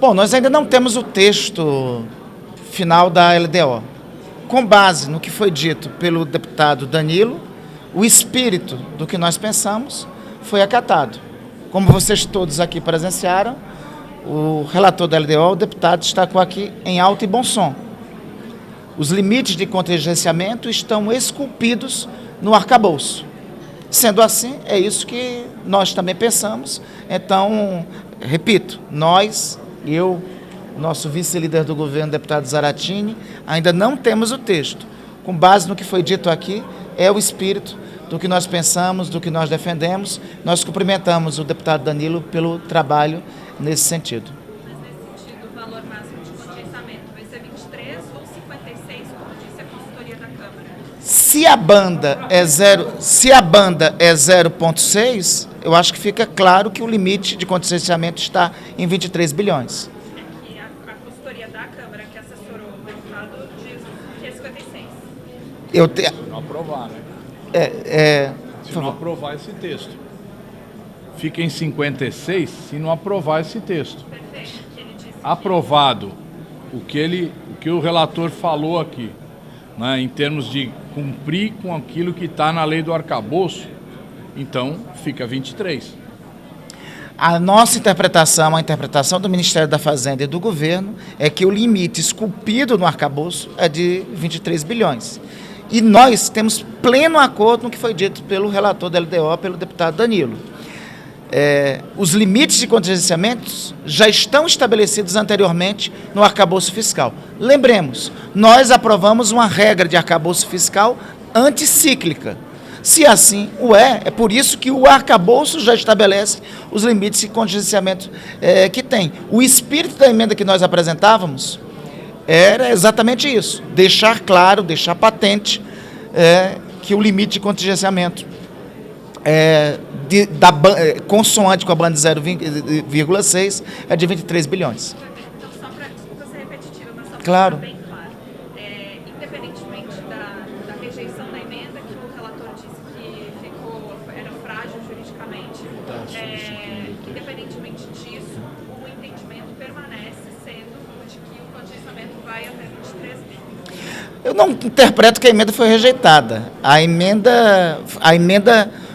Bom, nós ainda não temos o texto final da LDO. Com base no que foi dito pelo deputado Danilo, o espírito do que nós pensamos foi acatado. Como vocês todos aqui presenciaram, o relator da LDO, o deputado, destacou aqui em alto e bom som. Os limites de contingenciamento estão esculpidos no arcabouço. Sendo assim, é isso que nós também pensamos. Então, repito, nós, eu, nosso vice-líder do governo, deputado Zaratini, ainda não temos o texto. Com base no que foi dito aqui, é o espírito do que nós pensamos, do que nós defendemos. Nós cumprimentamos o deputado Danilo pelo trabalho nesse sentido. Mas nesse sentido, o valor máximo de contingenciamento vai ser 23 ou 56, como disse a consultoria da Câmara? Se a banda é 0,6, eu acho que fica claro que o limite de contingenciamento está em 23 bilhões. E a consultoria da Câmara, que assessorou o deputado, diz que é 56. Se não aprovar, né? Se não aprovar esse texto. Fica em 56 se não aprovar esse texto. Perfeito. Que ele disse Aprovado o que o relator falou aqui, né, em termos de cumprir com aquilo que está na lei do arcabouço, então fica 23. A nossa interpretação, a interpretação do Ministério da Fazenda e do governo, é que o limite esculpido no arcabouço é de 23 bilhões. E nós temos pleno acordo no que foi dito pelo relator da LDO, pelo deputado Danilo. Os limites de contingenciamentos já estão estabelecidos anteriormente no arcabouço fiscal. Lembremos, nós aprovamos uma regra de arcabouço fiscal anticíclica. Se assim o é por isso que o arcabouço já estabelece os limites de contingenciamento que tem. O espírito da emenda que nós apresentávamos era exatamente isso, deixar claro, deixar patente que o limite de contingenciamento consoante com a banda 0,6 é de 23 bilhões. Então, só para ser repetitivo, mas só para Claro. ficar bem claro, independentemente da rejeição da emenda, que o relator disse que era frágil juridicamente, independentemente disso, o entendimento permanece sendo o de que o contingenciamento vai até 23 bilhões. Eu não interpreto que a emenda foi rejeitada. A emenda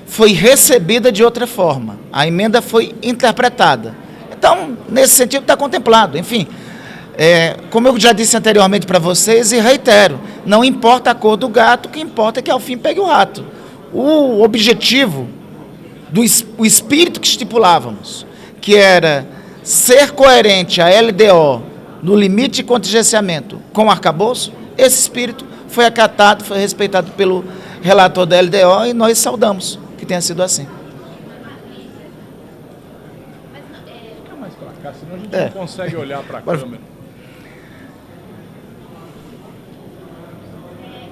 foi recebida de outra forma. A emenda foi interpretada. Então, nesse sentido, está contemplado. Enfim, como eu já disse anteriormente para vocês e reitero, não importa a cor do gato, o que importa é que ao fim pegue o rato. O objetivo, o espírito que estipulávamos, que era ser coerente a LDO no limite de contingenciamento com o arcabouço, esse espírito foi acatado, foi respeitado pelo relator da LDO e nós saudamos que tenha sido assim. Fica mais para cá, senão a gente não consegue olhar para a câmera.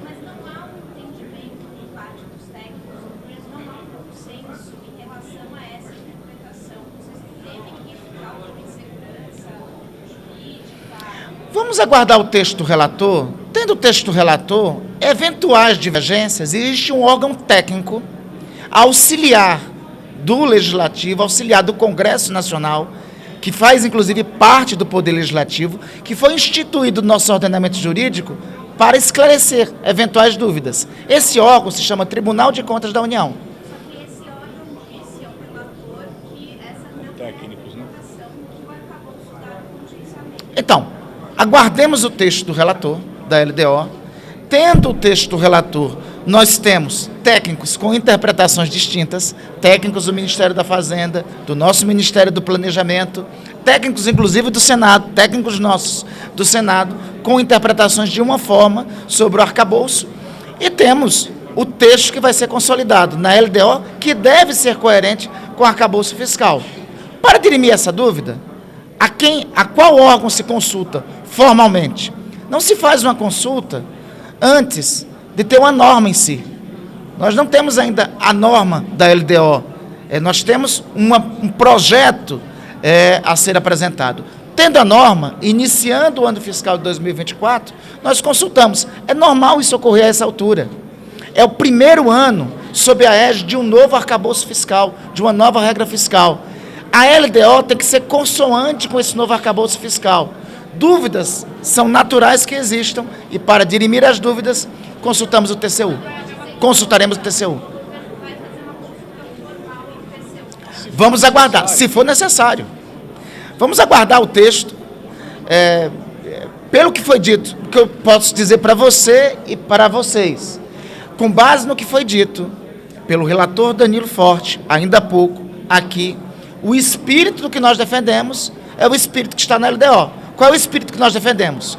Mas não há um entendimento por parte dos técnicos, mas não há um consenso em relação a essa interpretação. Vocês não temem que isso cause uma insegurança jurídica? Vamos aguardar o texto do relator. Tendo o texto do relator, eventuais divergências, existe um órgão técnico auxiliar do Legislativo, auxiliar do Congresso Nacional, que faz, inclusive, parte do Poder Legislativo, que foi instituído no nosso ordenamento jurídico para esclarecer eventuais dúvidas. Esse órgão se chama Tribunal de Contas da União. Só que esse órgão disse ao relator que essa não é a interpretação que o arcabouço dá no contingenciamento. Então, aguardemos o texto do relator, da LDO. Tendo o texto do relator, nós temos técnicos com interpretações distintas, técnicos do Ministério da Fazenda, do nosso Ministério do Planejamento, técnicos, inclusive, do Senado, técnicos nossos do Senado, com interpretações de uma forma sobre o arcabouço, e temos o texto que vai ser consolidado na LDO, que deve ser coerente com o arcabouço fiscal. Para dirimir essa dúvida, a qual órgão se consulta formalmente? Não se faz uma consulta antes de ter uma norma em si. Nós não temos ainda a norma da LDO. Nós temos um projeto a ser apresentado. Tendo a norma, iniciando o ano fiscal de 2024, nós consultamos. É normal isso ocorrer a essa altura. É o primeiro ano sob a égide de um novo arcabouço fiscal, de uma nova regra fiscal. A LDO tem que ser consoante com esse novo arcabouço fiscal. Dúvidas são naturais que existam e, para dirimir as dúvidas, consultamos o TCU. Consultaremos o TCU. Vamos aguardar, se for necessário. Vamos aguardar o texto. Pelo que foi dito, o que eu posso dizer para você e para vocês, com base no que foi dito pelo relator Danilo Forte, ainda há pouco, aqui, o espírito do que nós defendemos é o espírito que está na LDO. Qual é o espírito que nós defendemos?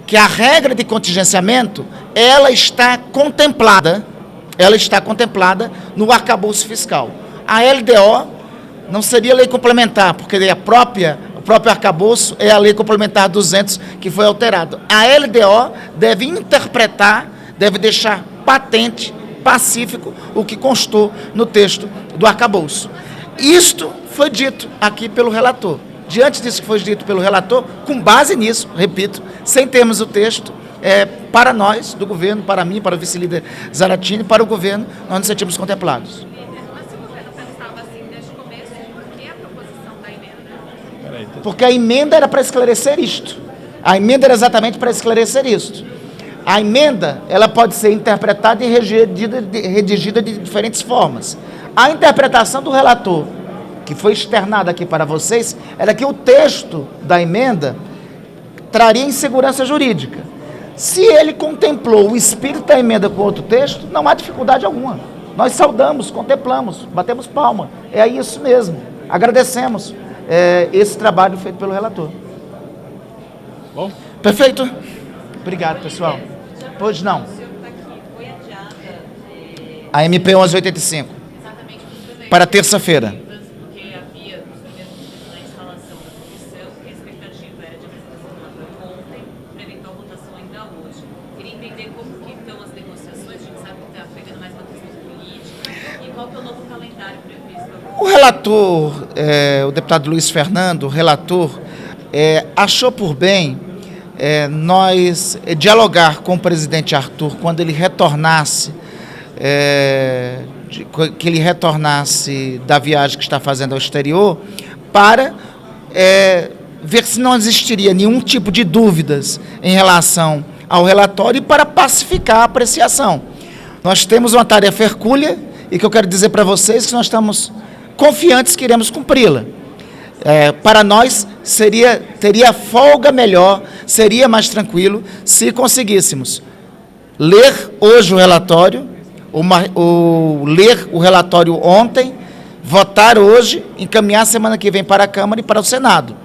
Que a regra de contingenciamento, ela está contemplada no arcabouço fiscal. A LDO não seria lei complementar, porque o próprio arcabouço é a lei complementar 200 que foi alterado. A LDO deve interpretar, deve deixar patente, pacífico, o que constou no texto do arcabouço. Isto foi dito aqui pelo relator. Diante disso que foi dito pelo relator, com base nisso, repito, sem termos o texto, para nós, do governo, para mim, para o vice-líder Zaratini, para o governo, nós nos sentimos contemplados. Mas se o governo pensava assim desde o começo, por que a proposição da emenda? Porque a emenda era para esclarecer isto. A emenda era exatamente para esclarecer isto. A emenda, ela pode ser interpretada e redigida de diferentes formas. A interpretação do relator, que foi externada aqui para vocês, era que o texto da emenda traria insegurança jurídica. Se ele contemplou o espírito da emenda com outro texto, não há dificuldade alguma. Nós saudamos, contemplamos, batemos palma. É isso mesmo. Agradecemos esse trabalho feito pelo relator. Bom. Perfeito? Obrigado, pessoal. Pois não. Foi adiada A MP 1185. exatamente por Para terça-feira. porque havia os primeiros na instalação da comissão, que a expectativa era de apresentação do relatório ontem, para eventual votação ainda hoje. Queria entender como que estão as negociações, a gente sabe que está pegando mais uma questão política, e qual que é o novo calendário previsto? O relator, o deputado Luiz Fernando, o relator, achou por bem nós dialogar com o presidente Arthur quando ele retornasse, que ele retornasse da viagem que está fazendo ao exterior, para ver se não existiria nenhum tipo de dúvidas em relação ao relatório e para pacificar a apreciação. Nós temos uma tarefa hercúlea e que eu quero dizer para vocês que nós estamos confiantes que iremos cumpri-la. Para nós, teria folga melhor, seria mais tranquilo se conseguíssemos ler hoje o relatório, ler o relatório ontem, votar hoje, encaminhar semana que vem para a Câmara e para o Senado.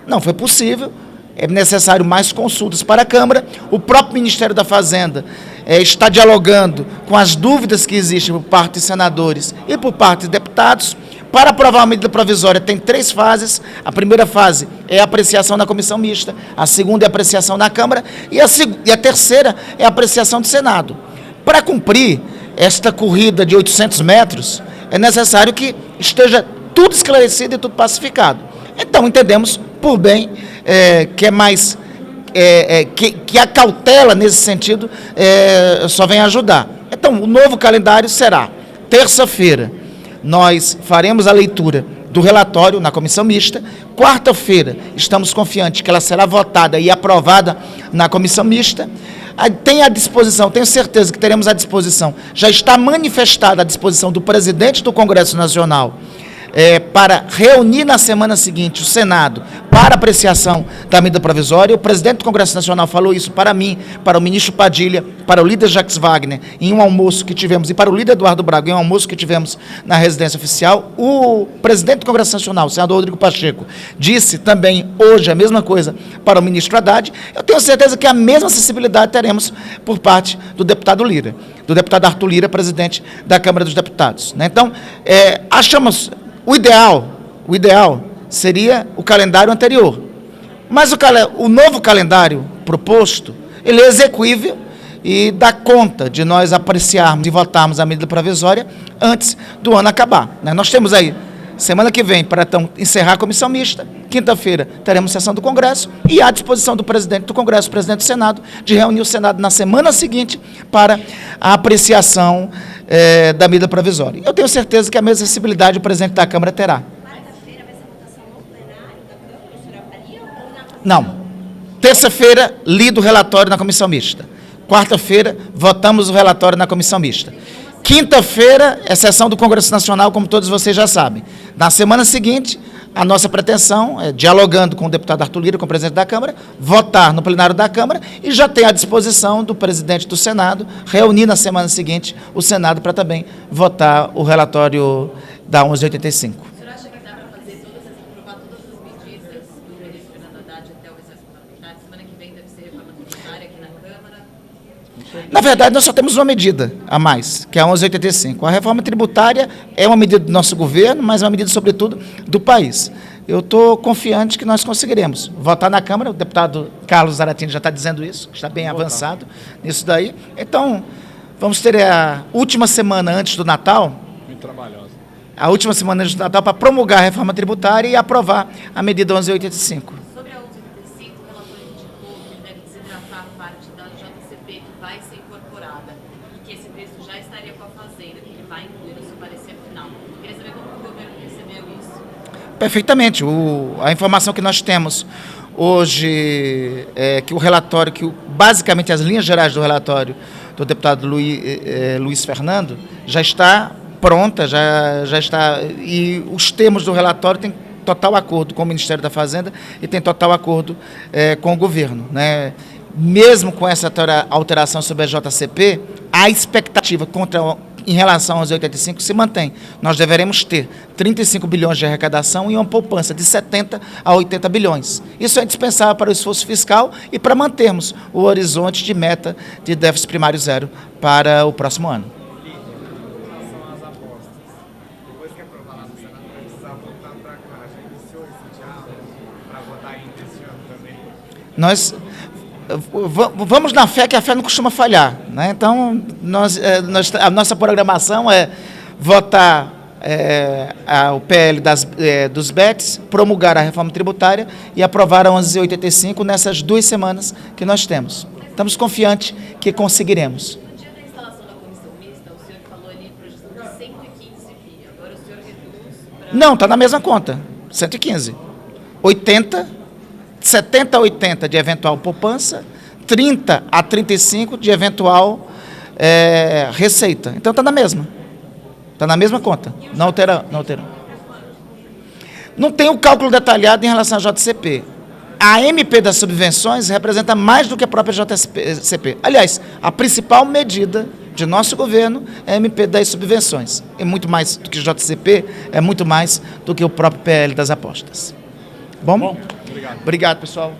Não foi possível, é necessário mais consultas para a Câmara. O próprio Ministério da Fazenda está dialogando com as dúvidas que existem por parte de senadores e por parte de deputados. Para aprovar a medida provisória tem 3 fases. A primeira fase é a apreciação na comissão mista, a segunda é a apreciação na Câmara e a terceira é a apreciação do Senado. Para cumprir esta corrida de 800 metros, é necessário que esteja tudo esclarecido e tudo pacificado. Então, entendemos por bem que é mais... que a cautela nesse sentido só vem ajudar. Então, o novo calendário será terça-feira. Nós faremos a leitura do relatório na comissão mista. Quarta-feira, estamos confiantes que ela será votada e aprovada na comissão mista. Tem à disposição, tenho certeza que teremos à disposição, já está manifestada a disposição do presidente do Congresso Nacional para reunir na semana seguinte o Senado para apreciação da medida provisória. O presidente do Congresso Nacional falou isso para mim, para o ministro Padilha, para o líder Jacques Wagner, em um almoço que tivemos, e para o líder Eduardo Braga, em um almoço que tivemos na residência oficial. O presidente do Congresso Nacional, o senador Rodrigo Pacheco, disse também hoje a mesma coisa para o ministro Haddad. Eu tenho certeza que a mesma sensibilidade teremos por parte do deputado Lira, do deputado Arthur Lira, presidente da Câmara dos Deputados. Então, achamos... O ideal seria o calendário anterior. Mas o novo calendário proposto, ele é execuível e dá conta de nós apreciarmos e votarmos a medida provisória antes do ano acabar. Nós temos aí, semana que vem, para então encerrar a comissão mista. Quinta-feira teremos sessão do Congresso e à disposição do presidente do Congresso, presidente do Senado, de reunir o Senado na semana seguinte para a apreciação da medida provisória. Eu tenho certeza que a mesma sensibilidade o presidente da Câmara terá. Quarta-feira vai ser Não. Terça-feira, lido o relatório na comissão mista. Quarta-feira, votamos o relatório na comissão mista. Quinta-feira é sessão do Congresso Nacional, como todos vocês já sabem. Na semana seguinte, a nossa pretensão é, dialogando com o deputado Arthur Lira, com o presidente da Câmara, votar no plenário da Câmara e já ter à disposição do presidente do Senado, reunir na semana seguinte o Senado para também votar o relatório da 1185. O senhor acha que dá para fazer aprovar todas as medidas do ministro Fernando Haddad até o recesso parlamentar? Semana que vem deve ser reforma tributária aqui na Câmara. Na verdade, nós só temos uma medida a mais, que é a 1185. A reforma tributária é uma medida do nosso governo, mas é uma medida, sobretudo, do país. Eu estou confiante que nós conseguiremos votar na Câmara. O deputado Carlos Zaratini já está dizendo isso, está bem avançado nisso daí. Então, vamos ter a última semana antes do Natal, Muito trabalhosa. a última semana antes do Natal, para promulgar a reforma tributária e aprovar a medida 1185. Sobre a 1185, o relator indicou que deve desidratar parte da JCP que vai ser incorporada e que esse texto já estaria com a Fazenda, que ele vai incluir no seu parecer final. Queria saber como o governo recebeu isso. Perfeitamente. A informação que nós temos hoje é que o relatório, basicamente as linhas gerais do relatório do deputado Luiz Fernando já está pronta, já está, e os termos do relatório têm total acordo com o Ministério da Fazenda e tem total acordo com o governo, né? Mesmo com essa alteração sobre a JCP, a expectativa em relação aos 85 se mantém. Nós deveremos ter 35 bilhões de arrecadação e uma poupança de 70 a 80 bilhões. Isso é indispensável para o esforço fiscal e para mantermos o horizonte de meta de déficit primário zero para o próximo ano. Depois que aprovar lá no Senado, vai precisar voltar para cá. Já iniciou esse diálogo para votar ainda esse ano também? Nós vamos na fé, que a fé não costuma falhar, né? Então, a nossa programação é votar o PL dos BETs, promulgar a reforma tributária e aprovar a 1185 nessas 2 semanas que nós temos. Estamos confiantes que conseguiremos. No dia da instalação da comissão mista, o senhor falou ali em projeção de 115 bi. Agora o senhor reduz para... Não, está na mesma conta, 115. 70 a 80 de eventual poupança, 30 a 35 de eventual receita. Então está na mesma. Está na mesma conta. Não alterou. Não tem o cálculo detalhado em relação à JCP. A MP das subvenções representa mais do que a própria JCP. Aliás, a principal medida de nosso governo é a MP das subvenções. É muito mais do que o JCP, é muito mais do que o próprio PL das apostas. Bom? Obrigado. Obrigado, pessoal.